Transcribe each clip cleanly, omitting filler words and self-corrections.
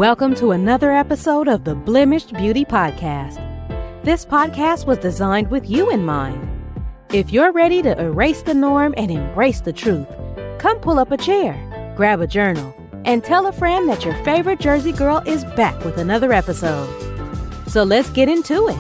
Welcome to another episode of the Blemished Beauty Podcast. This podcast was designed with you in mind. If you're ready to erase the norm and embrace the truth, come pull up a chair, grab a journal, and tell a friend that your favorite Jersey girl is back with another episode. So let's get into it.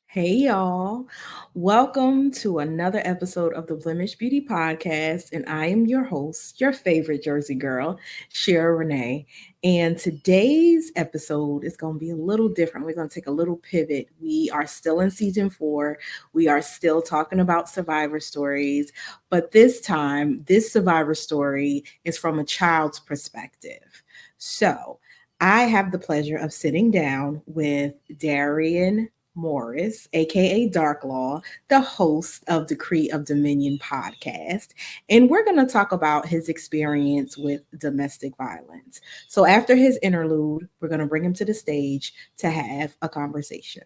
Hey y'all, welcome to another episode of the Blemished Beauty Podcast, and I am your host, your favorite Jersey girl, Shira Renee. And today's episode is going to be a little different. We're going to take a little pivot. We are still in season 4. We are still talking about survivor stories, but this time, this survivor story is from a child's perspective. So I have the pleasure of sitting down with Darion Morris, aka Dark Law, the host of Decree of Dominion podcast, and we're going to talk about his experience with domestic violence. So after his interlude, we're going to bring him to the stage to have a conversation.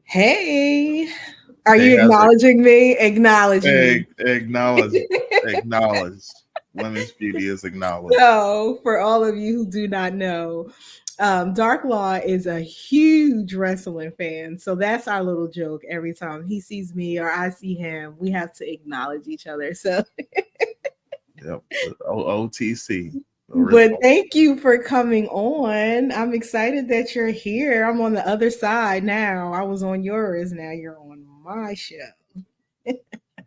Hey, are you acknowledging me? Acknowledge me. Acknowledge. Women's beauty is acknowledged. So, for all of you who do not know, Dark Law is a huge wrestling fan. So that's our little joke. Every time he sees me or I see him, we have to acknowledge each other. So, yep, OTC. But thank you for coming on. I'm excited that you're here. I'm on the other side now. I was on yours. Now you're on my show.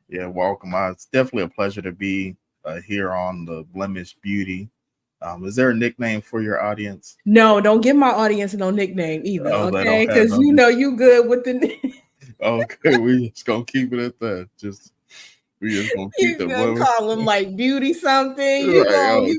Yeah, welcome. It's definitely a pleasure to be here on the Blemished Beauty. Is there a nickname for your audience? No, don't give my audience no nickname either, okay? Because you know you good with the Okay, we're just going to keep it at that. We just gonna keep the women. Call them like beauty something. You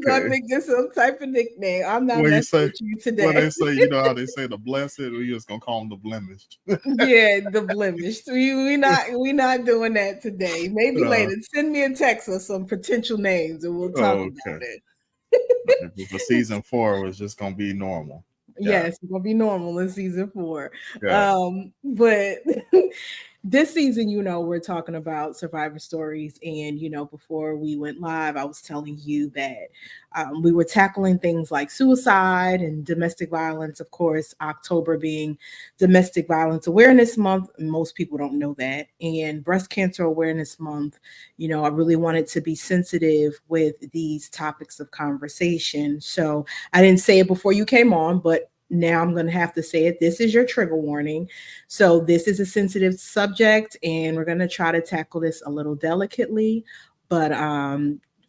gonna think it's some type of nickname. I'm not messing with you today. When they say, you know how they say the blessed, we just gonna call them the blemished. Yeah, the blemished. We not doing that today. Maybe later. Send me a text or some potential names and we'll talk about it. For season 4 was just gonna be normal. Yes, it's gonna be normal in season 4. But this season, we're talking about survivor stories. And, before we went live, I was telling you that we were tackling things like suicide and domestic violence. Of course, October being Domestic Violence Awareness Month. Most people don't know that. And Breast Cancer Awareness Month. I really wanted to be sensitive with these topics of conversation. So I didn't say it before you came on, but now I'm going to have to say it. This is your trigger warning. So this is a sensitive subject, and we're going to try to tackle this a little delicately. But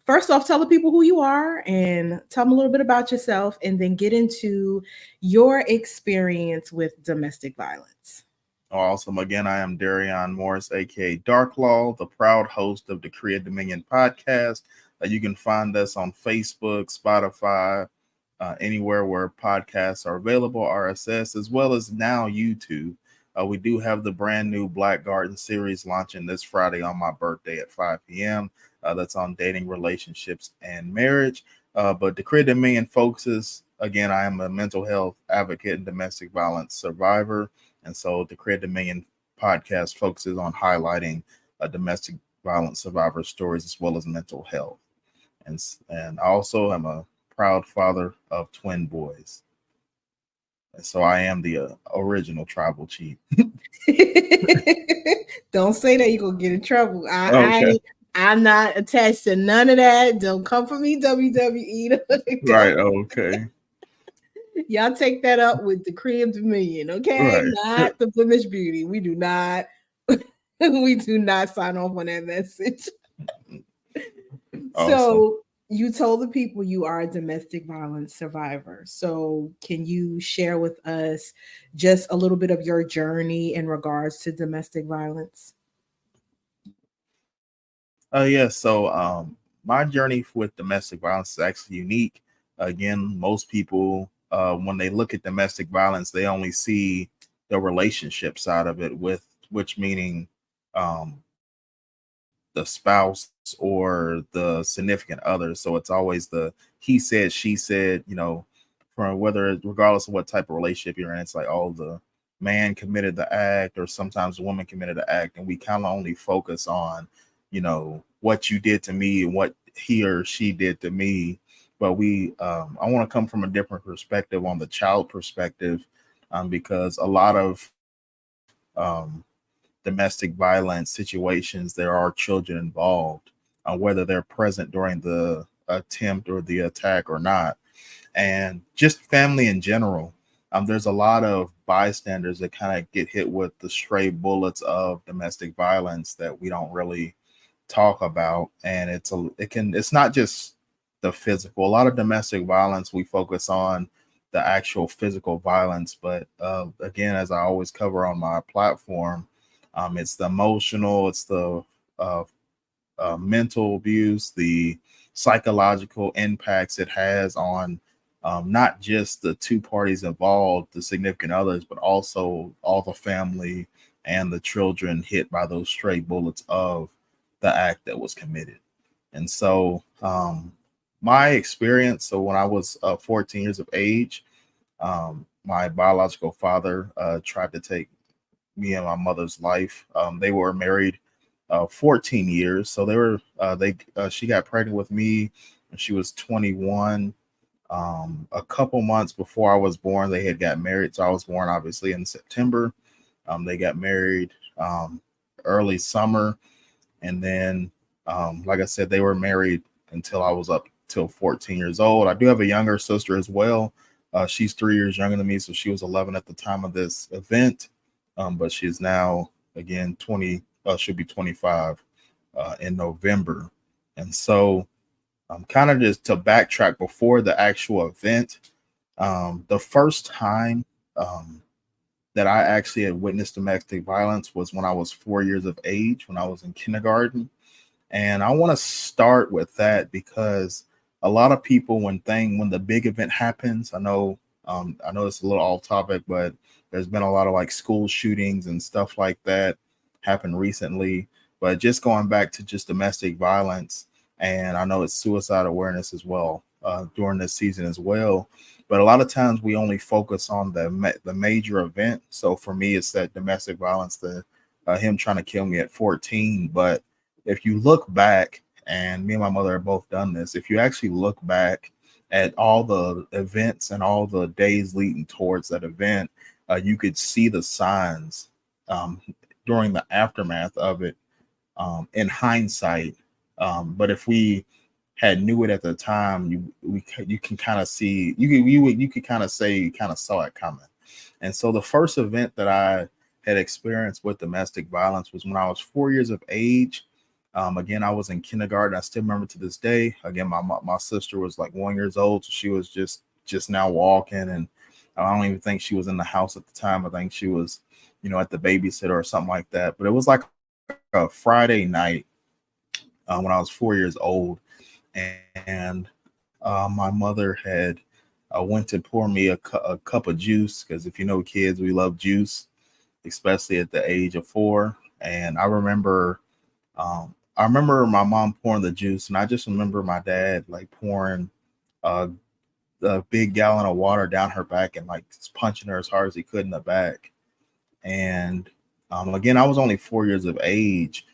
first off, tell the people who you are and tell them a little bit about yourself, and then get into your experience with domestic violence. Awesome. Again, I am Darion Morris, aka Dark Law, the proud host of the Decree of Dominion podcast. You can find us on Facebook, Spotify, anywhere where podcasts are available, RSS, as well as now YouTube. We do have the brand new Black Garden series launching this Friday on my birthday at 5 p.m. That's on dating, relationships, and marriage. But Decree of Dominion focuses, again, I am a mental health advocate and domestic violence survivor. And so Decree of Dominion podcast focuses on highlighting domestic violence survivor stories as well as mental health. And I also am a proud father of twin boys. And so I am the original tribal chief. Don't say that, you're going to get in trouble. I'm not attached to none of that. Don't come for me, WWE. Right, okay. Y'all take that up with the Decree of Dominion, okay? Right. Not the Blemished Beauty. We do not sign off on that message. Awesome. So you told the people you are a domestic violence survivor. So can you share with us just a little bit of your journey in regards to domestic violence? Yes. So my journey with domestic violence is actually unique. Again, most people, when they look at domestic violence, they only see the relationship side of it, with which meaning um, the spouse or the significant other. So it's always the he said, she said, from whether, regardless of what type of relationship you're in, it's like, oh, the man committed the act, or sometimes the woman committed the act. And we kind of only focus on, what you did to me and what he or she did to me. But I want to come from a different perspective, on the child perspective, because a lot of domestic violence situations, there are children involved, whether they're present during the attempt or the attack or not. And just family in general. There's a lot of bystanders that kind of get hit with the stray bullets of domestic violence that we don't really talk about. And it's not just the physical. A lot of domestic violence, we focus on the actual physical violence, but again, as I always cover on my platform, it's the emotional, it's the uh, mental abuse, the psychological impacts it has on not just the two parties involved, the significant others, but also all the family and the children hit by those stray bullets of the act that was committed. And so, my experience, so when I was 14 years of age, my biological father tried to take me and my mother's life. They were married 14 years. So she got pregnant with me when she was 21. A couple months before I was born, they had got married. So I was born obviously in September. They got married early summer. And then, like I said, they were married until I was up till 14 years old. I do have a younger sister as well. She's 3 years younger than me. So she was 11 at the time of this event. But she's now, again, 20, she'll be 25 in November. And so, kind of just to backtrack before the actual event, the first time that I actually had witnessed domestic violence was when I was 4 years of age, when I was in kindergarten. And I want to start with that because a lot of people, when the big event happens, I know it's a little off topic, but there's been a lot of like school shootings and stuff like that happen recently. But just going back to just domestic violence, and I know it's suicide awareness as well during this season as well. But a lot of times we only focus on the major event. So for me, it's that domestic violence, the him trying to kill me at 14. But if you look back, and me and my mother have both done this, if you actually look back at all the events and all the days leading towards that event, you could see the signs um, during the aftermath of it in hindsight. But if we had knew it at the time, you can kind of see, you could kind of say you kind of saw it coming. And so the first event that I had experienced with domestic violence was when I was 4 years of age. Again, I was in kindergarten. I still remember to this day. Again, my sister was like 1 years old, so she was just now walking, and I don't even think she was in the house at the time. I think she was, at the babysitter or something like that. But it was like a Friday night when I was 4 years old, and my mother had went to pour me a cup of juice, because if you know kids, we love juice, especially at the age of 4. And I remember my mom pouring the juice, and I just remember my dad like pouring uh, a big gallon of water down her back and like punching her as hard as he could in the back. And again, I was only 4 years of age,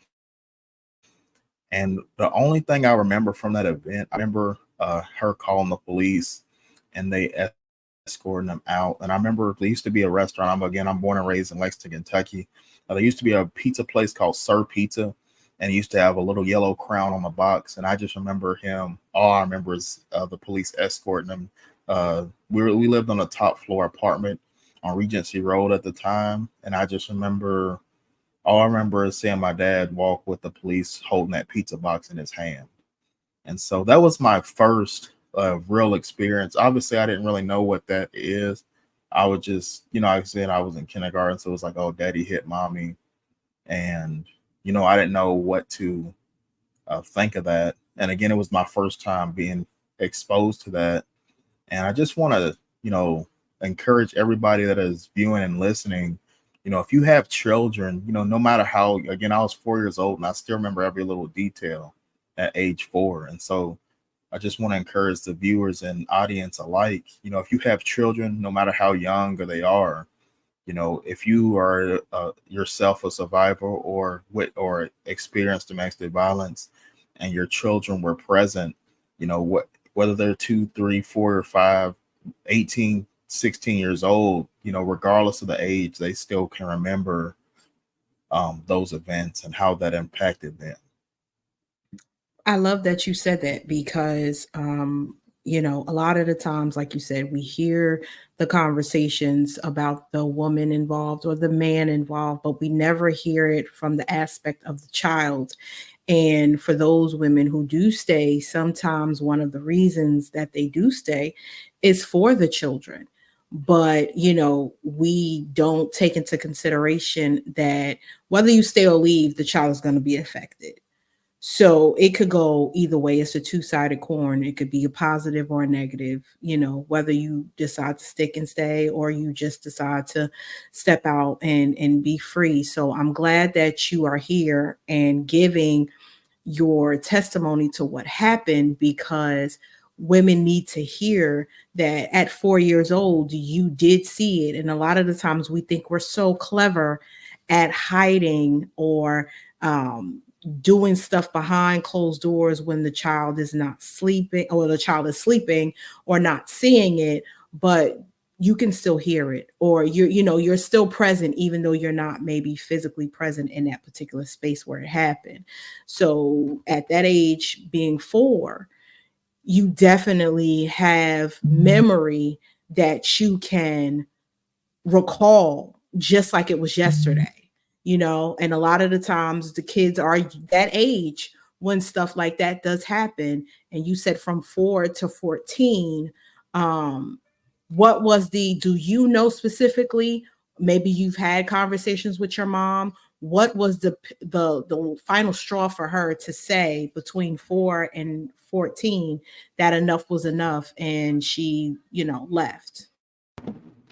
and the only thing I remember from that event, I remember her calling the police, and they escorting them out. And I remember there used to be a restaurant. I'm born and raised in Lexington, Kentucky. There used to be a pizza place called Sir Pizza, and he used to have a little yellow crown on the box. And I just remember him. All I remember is the police escorting him. We lived on a top floor apartment on Regency Road at the time, and I just remember. All I remember is seeing my dad walk with the police holding that pizza box in his hand. And so that was my first real experience. Obviously, I didn't really know what that is. I was just, like I said, I was in kindergarten. So it was like, oh, daddy hit mommy. And, I didn't know what to think of that. And again, it was my first time being exposed to that. And I just want to, encourage everybody that is viewing and listening. If you have children, no matter how, again, I was 4 years old and I still remember every little detail at age 4. And so I just want to encourage the viewers and audience alike, if you have children, no matter how young or they are, if you are yourself a survivor or experienced domestic violence, and your children were present, whether they're 2, 3, 4, or 5, 18, 16 years old, regardless of the age, they still can remember those events and how that impacted them. I love that you said that because, a lot of the times, like you said, we hear the conversations about the woman involved or the man involved, but we never hear it from the aspect of the child. And for those women who do stay, sometimes one of the reasons that they do stay is for the children. But, we don't take into consideration that whether you stay or leave, the child is going to be affected. So it could go either way. It's a two-sided coin. It could be a positive or a negative, whether you decide to stick and stay or you just decide to step out and be free. So I'm glad that you are here and giving your testimony to what happened, because women need to hear that at 4 years old, you did see it. And a lot of the times we think we're so clever at hiding or doing stuff behind closed doors when the child is not sleeping or the child is sleeping or not seeing it, but you can still hear it, or you're still present even though you're not maybe physically present in that particular space where it happened. So at that age, being 4, you definitely have memory that you can recall just like it was yesterday, and a lot of the times the kids are that age when stuff like that does happen. And you said from 4 to 14. What was do you know specifically, maybe you've had conversations with your mom, what was the final straw for her to say between 4 and 14 that enough was enough and she left?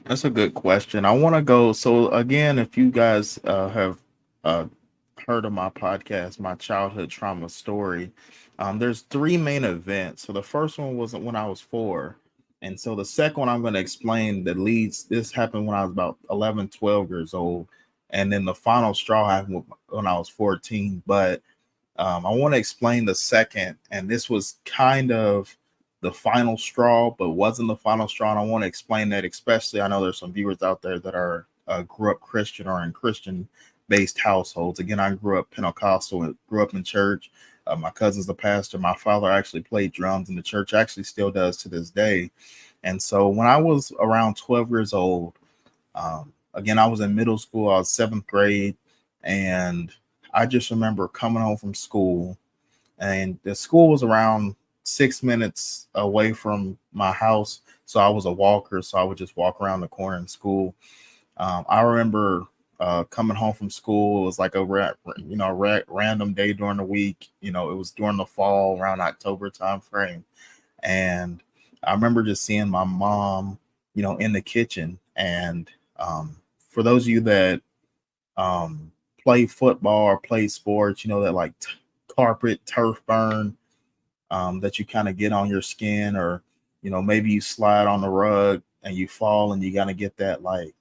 That's a good question. I want to go. So, again, if you guys have uh, heard of my podcast, my childhood trauma story, there's 3 main events. So, the first one was when I was 4. And so, the second one I'm going to explain that leads, this happened when I was about 11, 12 years old. And then the final straw happened when I was 14. But I want to explain the second. And this was kind of the final straw, but wasn't the final straw. And I want to explain that, especially I know there's some viewers out there that are grew up Christian or in Christian based households. Again, I grew up Pentecostal and grew up in church. My cousin's a pastor. My father actually played drums in the church, actually still does to this day. And so when I was around 12 years old, again, I was in middle school, I was 7th grade, and I just remember coming home from school, and the school was around 6 minutes away from my house. So I was a walker. So I would just walk around the corner in school. I remember coming home from school. It was like a random day during the week. It was during the fall, around October time frame. And I remember just seeing my mom, in the kitchen. And for those of you that play football or play sports, that like carpet turf burn, that you kind of get on your skin, or maybe you slide on the rug and you fall and you gotta get that like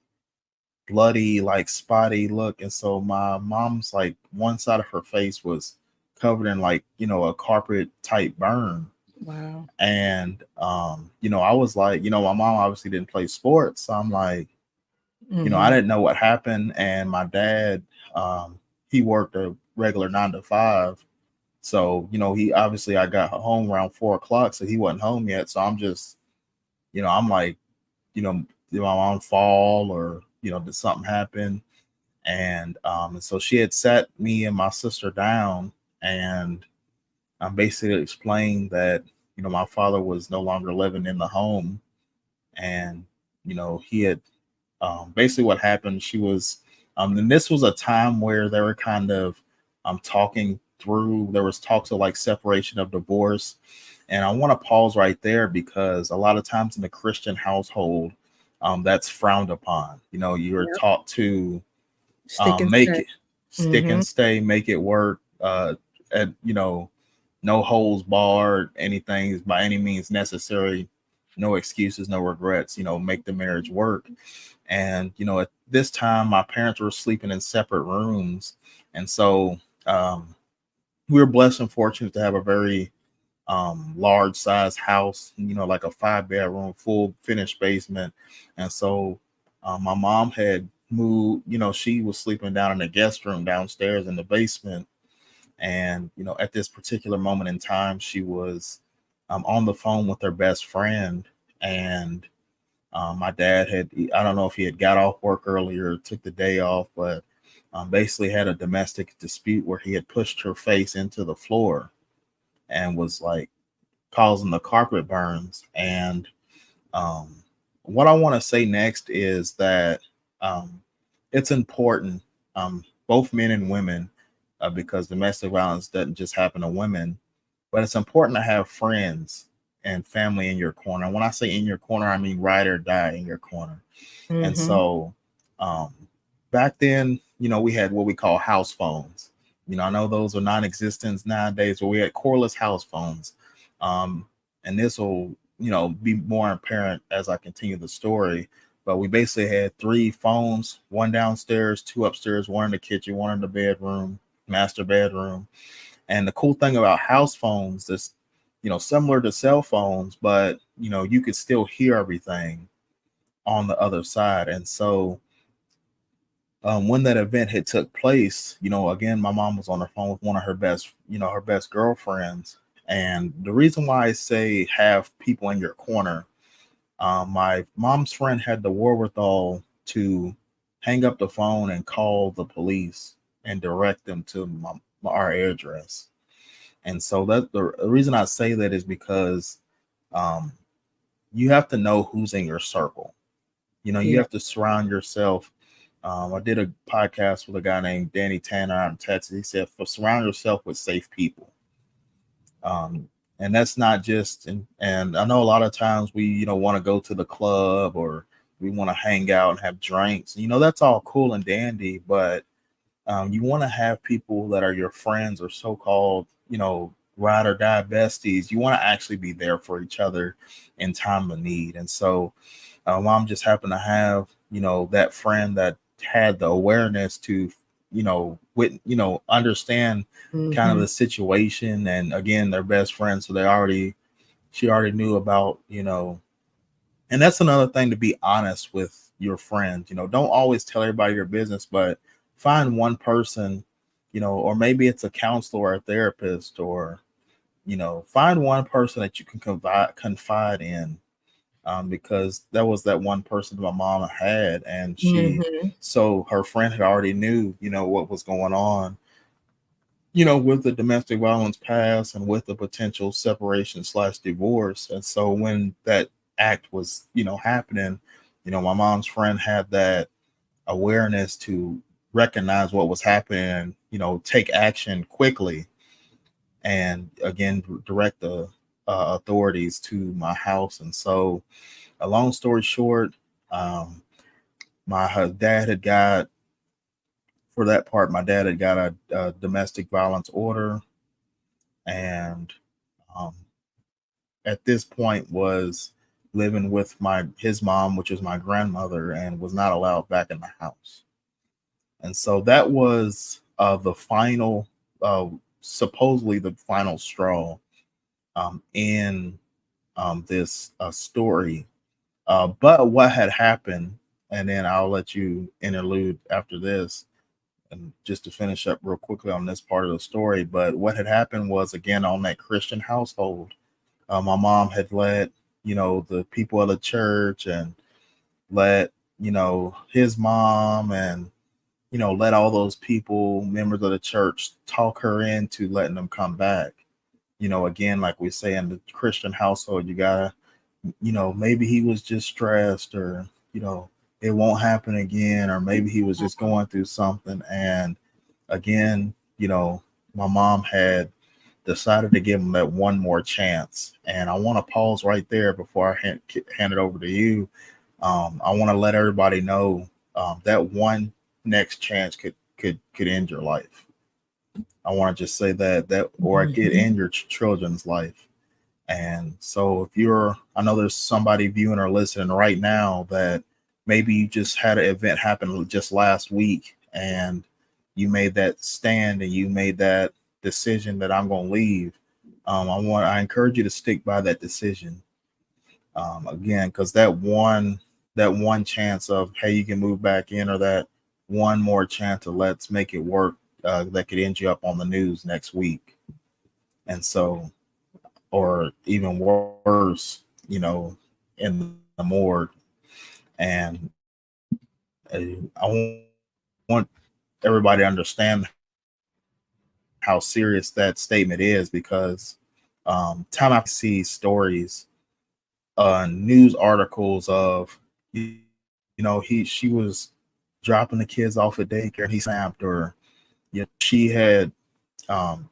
bloody, like spotty look. And so my mom's like one side of her face was covered in like a carpet type burn. Wow. And I was like, my mom obviously didn't play sports, so I'm like, I didn't know what happened. And my dad, he worked a regular 9 to 5. So, he obviously, I got home around 4 o'clock, so he wasn't home yet. So I'm just, I'm like, did my mom fall, or, did something happen? And so she had sat me and my sister down, and I basically explained that, my father was no longer living in the home. And, he had basically what happened, she was, and this was a time where they were kind of talking through. There was talks of like separation of divorce. And I want to pause right there because a lot of times in the Christian household, that's frowned upon. You know, you're Yep. taught to Stick and make stay. it stick Mm-hmm. and stay, make it work. And you know, no holds barred, anything by any means necessary, no excuses, no regrets. You know, make the marriage work. And you know, at this time, my parents were sleeping in separate rooms, and so um, we were blessed and fortunate to have a very large size house, you know, like a 5 bedroom, full finished basement. And so my mom had moved, you know, she was sleeping down in the guest room downstairs in the basement. And, you know, at this particular moment in time, she was on the phone with her best friend. And my dad had, I don't know if he had got off work earlier, took the day off, but basically had a domestic dispute where he had pushed her face into the floor and was like causing the carpet burns. And um, what I want to say next is that um, it's important, both men and women, because domestic violence doesn't just happen to women, but it's important to have friends and family in your corner. And when I say in your corner, I mean ride or die in your corner. And Mm-hmm. so um, back then, you know, we had what we call house phones. You know, I know those are non-existent nowadays, but we had cordless house phones. Um, and this will, you know, be more apparent as I continue the story. But we basically had three phones, one downstairs, two upstairs, one in the kitchen, one in the bedroom, master bedroom. And the cool thing about house phones is, you know, similar to cell phones, but you know, you could still hear everything on the other side. And so when that event had took place, you know, again, my mom was on the phone with one of her best, you know, her best girlfriends. And the reason why I say have people in your corner, my mom's friend had the wherewithal to hang up the phone and call the police and direct them to our address. And so that the reason I say that is because um, you have to know who's in your circle. You know, you Yeah. have to surround yourself. I did a podcast with a guy named Danny Tanner out in Texas. He said, "For surround yourself with safe people." Um, and that's not just. And I know a lot of times we, you know, want to go to the club or we want to hang out and have drinks. You know, that's all cool and dandy, but you want to have people that are your friends or so-called, you know, ride or die besties. You want to actually be there for each other in time of need. And so mom just happened to have, you know, that friend that had the awareness to, you know, understand kind of Mm-hmm. the situation. And again, they're best friends. So she already knew about, you know, and that's another thing, to be honest with your friends. You know, don't always tell everybody your business, but find one person, you know, or maybe it's a counselor or a therapist, or, you know, find one person that you can confide in, because that was that one person my mom had, and Mm-hmm. so her friend had already knew, you know, what was going on, you know, with the domestic violence past and with the potential separation slash divorce. And so when that act was, you know, happening, you know, my mom's friend had that awareness to recognize what was happening, you know, take action quickly, and again direct the authorities to my house. And so a long story short, um, my dad had got, for that part, my dad had got a domestic violence order, and um, at this point was living with his mom, which is my grandmother, and was not allowed back in the house. And so that was the final, uh, supposedly the final straw in this story. But what had happened, and then I'll let you interlude after this, and just to finish up real quickly on this part of the story. But what had happened was, again, on that Christian household, my mom had let, you know, the people of the church, and let, you know, his mom, and, you know, let all those people, members of the church, talk her into letting them come back. You know, again, like we say in the Christian household, you gotta, you know, maybe he was just stressed, or, you know, it won't happen again, or maybe he was just going through something. And again, you know, my mom had decided to give him that one more chance. And I want to pause right there before I hand it over to you. I want to let everybody know that one next chance could end your life. I want to just say that or it could end your children's life. And so if I know there's somebody viewing or listening right now that maybe you just had an event happen just last week and you made that stand and you made that decision that I'm going to leave. I encourage you to stick by that decision. Again, because that one chance of, hey, you can move back in, or that one more chance of let's make it work, that could end you up on the news next week. And so, or even worse, in the morgue. And I want everybody to understand how serious that statement is, because time after time I see stories, news articles of, she was dropping the kids off at daycare and he snapped, or she had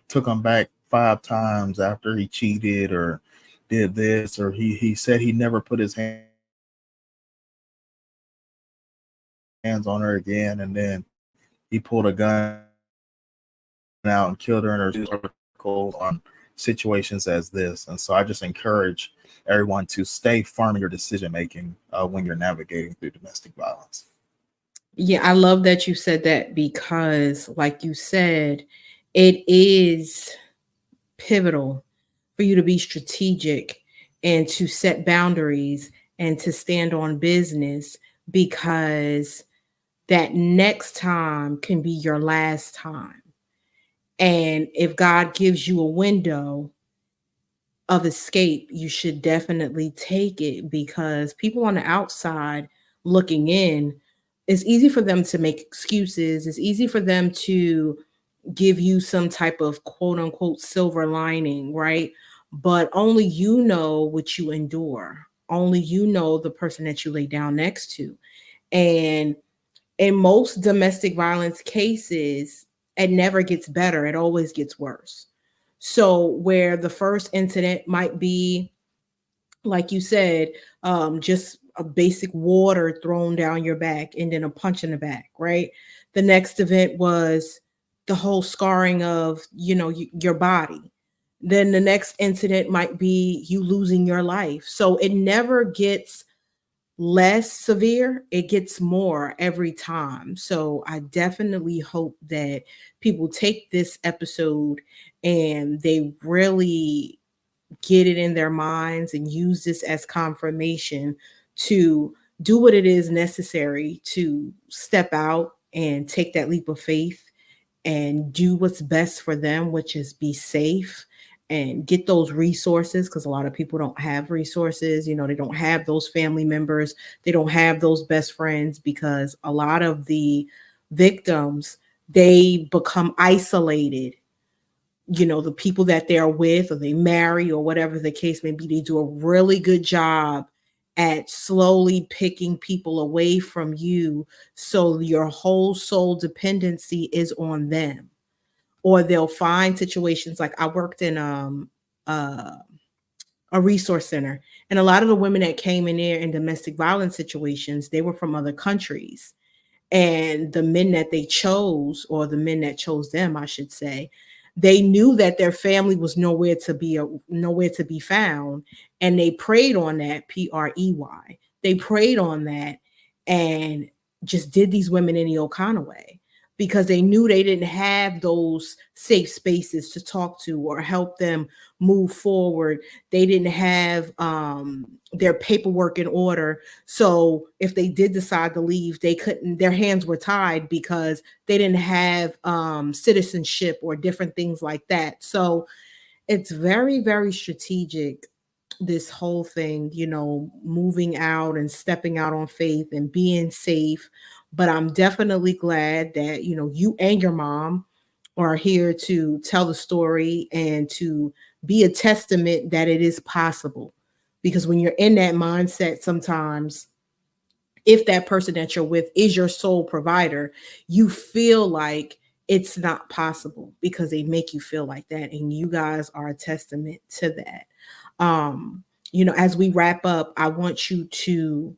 took him back 5 times after he cheated or did this, or he said he never put his hands on her again, and then he pulled a gun out and killed her in her articles on situations as this. And so I just encourage everyone to stay firm in your decision making when you're navigating through domestic violence. Yeah, I love that you said that because, like you said, it is pivotal for you to be strategic and to set boundaries and to stand on business, because that next time can be your last time. And if God gives you a window of escape, you should definitely take it, because people on the outside looking in, it's easy for them to make excuses. It's easy for them to give you some type of quote unquote silver lining, right? But only you know what you endure. Only you know the person that you lay down next to. And in most domestic violence cases, it never gets better, it always gets worse. So, where the first incident might be, like you said, just a basic water thrown down your back and then a punch in the back, right? The next event was the whole scarring of, your body. Then the next incident might be you losing your life. So it never gets less severe, it gets more every time. So I definitely hope that people take this episode and they really get it in their minds and use this as confirmation to do what it is necessary to step out and take that leap of faith and do what's best for them, which is be safe and get those resources, because a lot of people don't have resources. They don't have those family members, they don't have those best friends, because a lot of the victims, they become isolated. The people that they're with, or they marry, or whatever the case may be, they do a really good job at slowly picking people away from you, so your whole soul dependency is on them. Or they'll find situations, like I worked in uh, a resource center, and a lot of the women that came in there in domestic violence situations, they were from other countries, and the men that they chose, or the men that chose them, I should say, they knew that their family was nowhere to be found, and they preyed on that, prey, they preyed on that, and just did these women any old kind of way, because they knew they didn't have those safe spaces to talk to or help them move forward. They didn't have their paperwork in order. So if they did decide to leave, they couldn't, their hands were tied, because they didn't have citizenship or different things like that. So it's very, very strategic, this whole thing, moving out and stepping out on faith and being safe. But I'm definitely glad that, you and your mom are here to tell the story and to be a testament that it is possible. Because when you're in that mindset, sometimes if that person that you're with is your sole provider, you feel like it's not possible because they make you feel like that. And you guys are a testament to that. As we wrap up, I want you to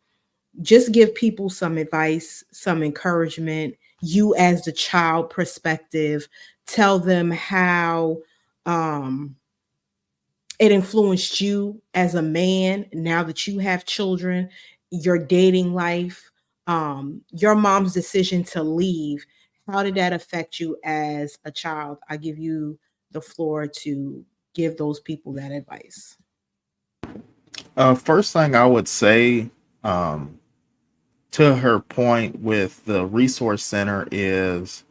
just give people some advice, some encouragement. You, as the child perspective, tell them how it influenced you as a man now that you have children, your dating life, your mom's decision to leave. How did that affect you as a child? I give you the floor to give those people that advice. First thing I would say, um, to her point with the resource center, is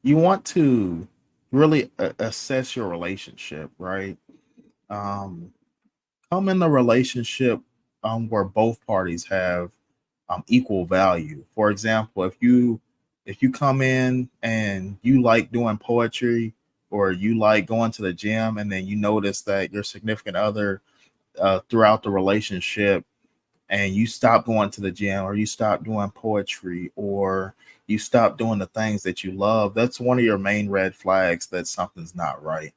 you want to really assess your relationship, right? Um, Come in the relationship where both parties have equal value. For example, if you come in and you like doing poetry, or you like going to the gym, and then you notice that your significant other throughout the relationship, and you stop going to the gym, or you stop doing poetry, or you stop doing the things that you love, that's one of your main red flags that something's not right.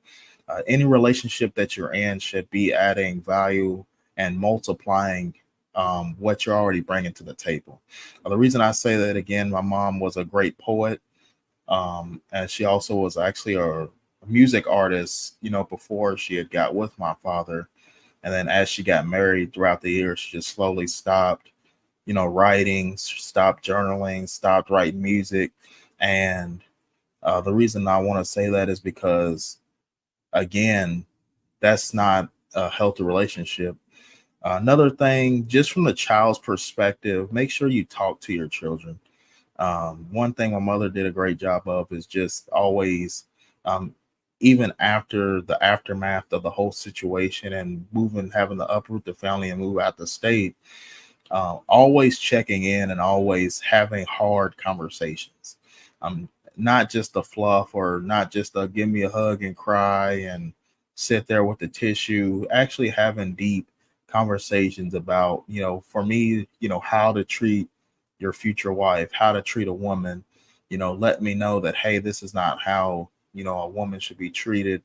Any relationship that you're in should be adding value and multiplying what you're already bringing to the table. The reason I say that, again, my mom was a great poet, and she also was actually a music artist, before she had got with my father. And then as she got married throughout the years, she just slowly stopped, writing, stopped journaling, stopped writing music. And the reason I want to say that is because, again, that's not a healthy relationship. Another thing, just from the child's perspective, make sure you talk to your children. One thing my mother did a great job of is just always, um, even after the aftermath of the whole situation and moving, having to uproot the family and move out the state, always checking in and always having hard conversations. Um, Not just the fluff, or not just the give me a hug and cry and sit there with the tissue. Actually having deep conversations about, for me, how to treat your future wife, how to treat a woman. Let me know that, hey, this is not how, a woman should be treated.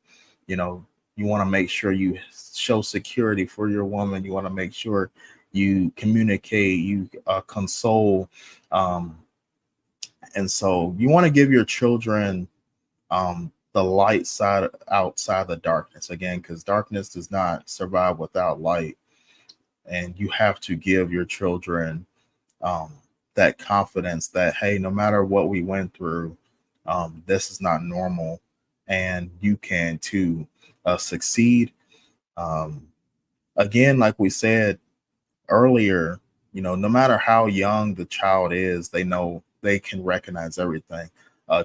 You know, you want to make sure you show security for your woman. You want to make sure you communicate, you console. Um, and so you want to give your children the light side outside the darkness, again, because darkness does not survive without light. And you have to give your children um, that confidence that, hey, no matter what we went through, this is not normal, and you can too succeed. Um, Again, like we said earlier, no matter how young the child is, they know they can recognize everything.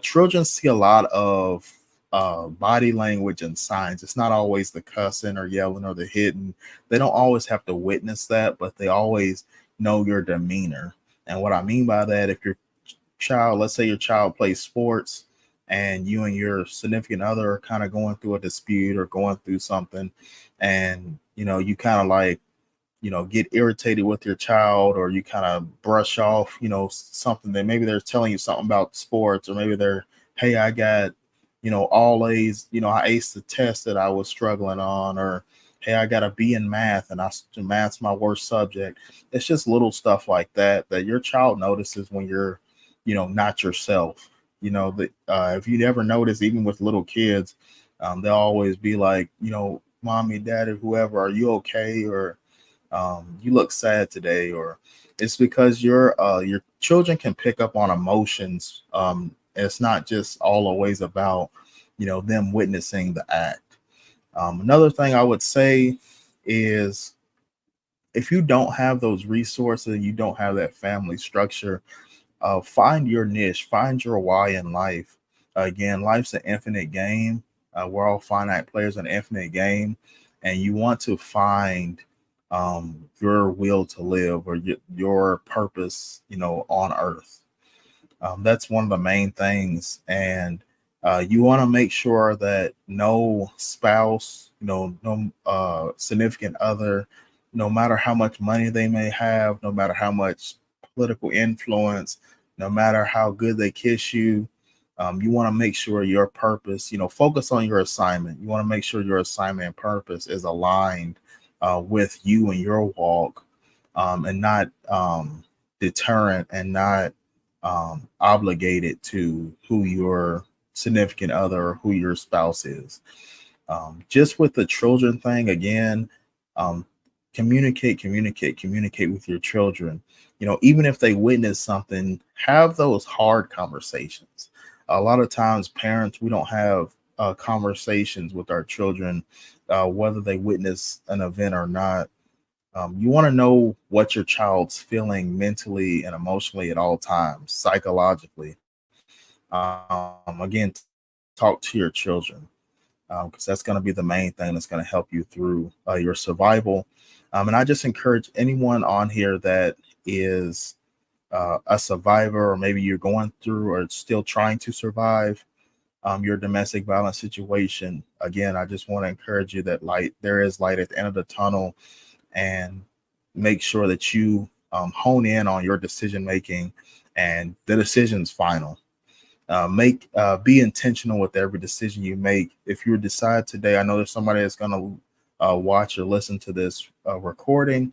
Children see a lot of body language and signs. It's not always the cussing or yelling or the hitting. They don't always have to witness that, but they always know your demeanor. And what I mean by that, if your child, let's say your child plays sports, and you and your significant other are kind of going through a dispute or going through something, and you kind of like, get irritated with your child, or you kind of brush off, something that maybe they're telling you something about sports, or maybe they're, hey, I got, all A's, I aced the test that I was struggling on, or hey, I got a B in math, and math's my worst subject. It's just little stuff like that that your child notices when you're, not yourself. That if you ever notice, even with little kids, they'll always be like, mommy, daddy, whoever, are you okay? Or you look sad today. Or it's because your children can pick up on emotions. It's not just always about them witnessing the act. Another thing I would say is, if you don't have those resources, you don't have that family structure, find your niche, find your why in life. Again, life's an infinite game. We're all finite players in an infinite game, and you want to find your will to live, or your purpose, on earth. That's one of the main things. And you want to make sure that no spouse, no significant other, no matter how much money they may have, no matter how much political influence, no matter how good they kiss you, You want to make sure your purpose, focus on your assignment. You want to make sure your assignment and purpose is aligned with you and your walk, and not deterrent, and not obligated to who your significant other or who your spouse is. Just with the children thing, again, um, communicate with your children. Even if they witness something, have those hard conversations. A lot of times, parents, we don't have conversations with our children, whether they witness an event or not. You want to know what your child's feeling mentally and emotionally at all times, psychologically. Again, talk to your children, because that's going to be the main thing that's going to help you through your survival. And I just encourage anyone on here that is a survivor, or maybe you're going through or still trying to survive your domestic violence situation. Again, I just want to encourage you that there is light at the end of the tunnel, and make sure that you hone in on your decision making, and the decision's final. Be intentional with every decision you make. If you decide today, I know there's somebody that's going to watch or listen to this recording,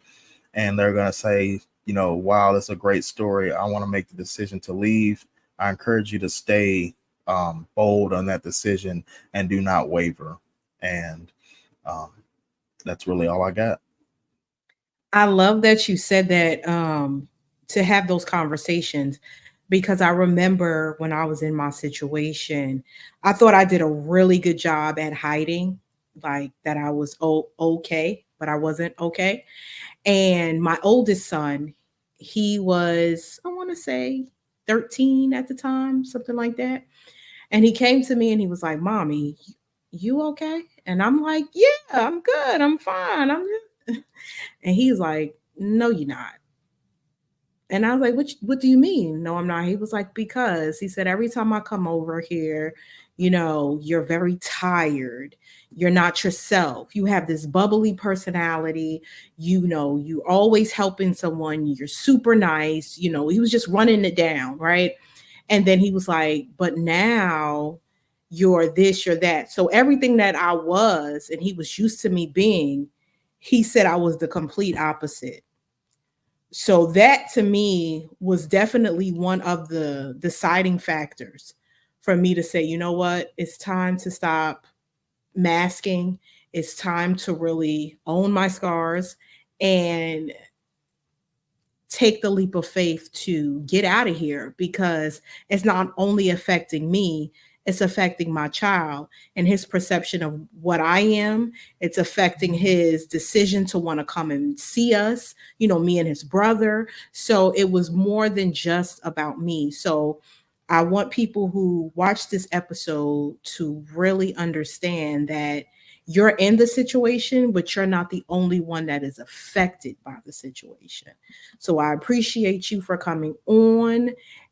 and they're going to say, wow, that's a great story. I want to make the decision to leave. I encourage you to stay bold on that decision and do not waver. And that's really all I got. I love that you said that, to have those conversations, because I remember when I was in my situation, I thought I did a really good job at hiding, like that I was okay, but I wasn't okay. And my oldest son, he was, I want to say 13 at the time, something like that. And he came to me and he was like, Mommy, you okay? And I'm like, yeah, I'm good. I'm fine. I'm good. And he's like, no, you're not. And I was like, what do you mean? No, I'm not. He was like, because he said, every time I come over here, you're very tired. You're not yourself. You have this bubbly personality. You always helping someone. You're super nice. He was just running it down. Right. And then he was like, but now you're this, you're that. So everything that I was, and he was used to me being, he said I was the complete opposite. So that to me was definitely one of the deciding factors for me to say, you know what, it's time to stop masking. It's time to really own my scars and take the leap of faith to get out of here, because it's not only affecting me, it's affecting my child and his perception of what I am. It's affecting his decision to want to come and see us, me and his brother. So it was more than just about me. So I want people who watch this episode to really understand that you're in the situation, but you're not the only one that is affected by the situation. So I appreciate you for coming on.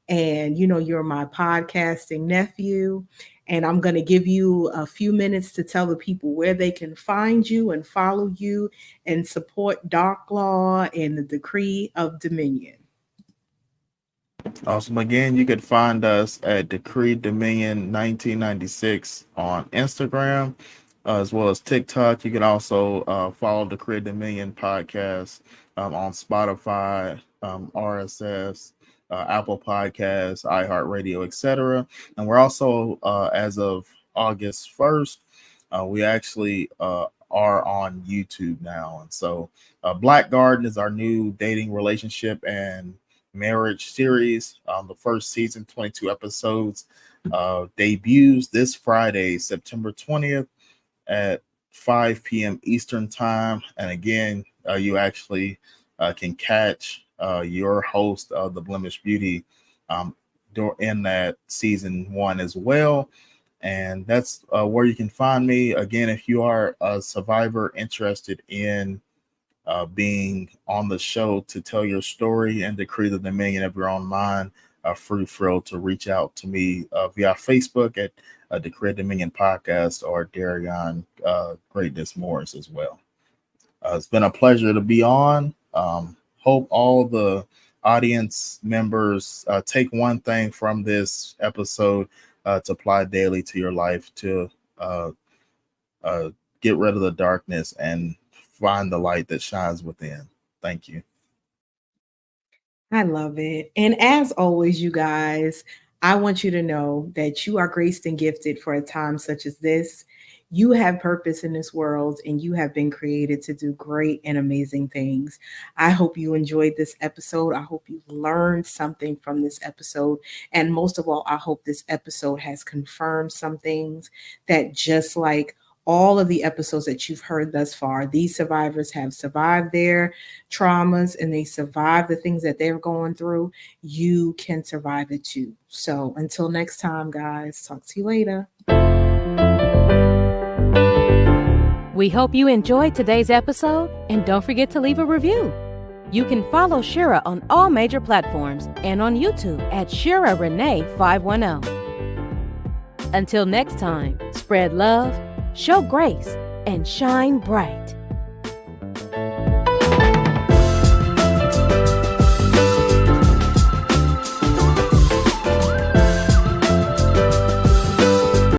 And, you're my podcasting nephew. And I'm going to give you a few minutes to tell the people where they can find you and follow you and support Dark Law and the Decree of Dominion. Awesome. Again, you could find us at Decree Dominion 1996 on Instagram, as well as TikTok. You can also follow Decree Dominion podcast on Spotify, RSS, Apple Podcasts, iHeartRadio, etc. And we're also, as of August 1st, we actually are on YouTube now. And so Black Garden is our new dating, relationship, and marriage series. The first season, 22 episodes, debuts this Friday, September 20th at 5 p.m. Eastern time. And again, you actually can catch your host of The Blemish Beauty in that season 1 as well. And that's where you can find me. Again, if you are a survivor interested in being on the show to tell your story and decree the dominion of your own mind, free to reach out to me via Facebook at Decree Dominion Podcast, or Darion Greatness Morris as well. It's been a pleasure to be on. Hope all the audience members take one thing from this episode. to apply daily to your life to get rid of the darkness and find the light that shines within. Thank you. I love it. And as always, you guys, I want you to know that you are graced and gifted for a time such as this. You have purpose in this world and you have been created to do great and amazing things. I hope you enjoyed this episode. I hope you learned something from this episode. And most of all, I hope this episode has confirmed some things that, just like all of the episodes that you've heard thus far, these survivors have survived their traumas and they survive the things that they're going through. You can survive it too. So until next time, guys, talk to you later. We hope you enjoyed today's episode, and don't forget to leave a review. You can follow Shira on all major platforms and on YouTube at Shira Renee 510. Until next time, spread love, show grace, and shine bright.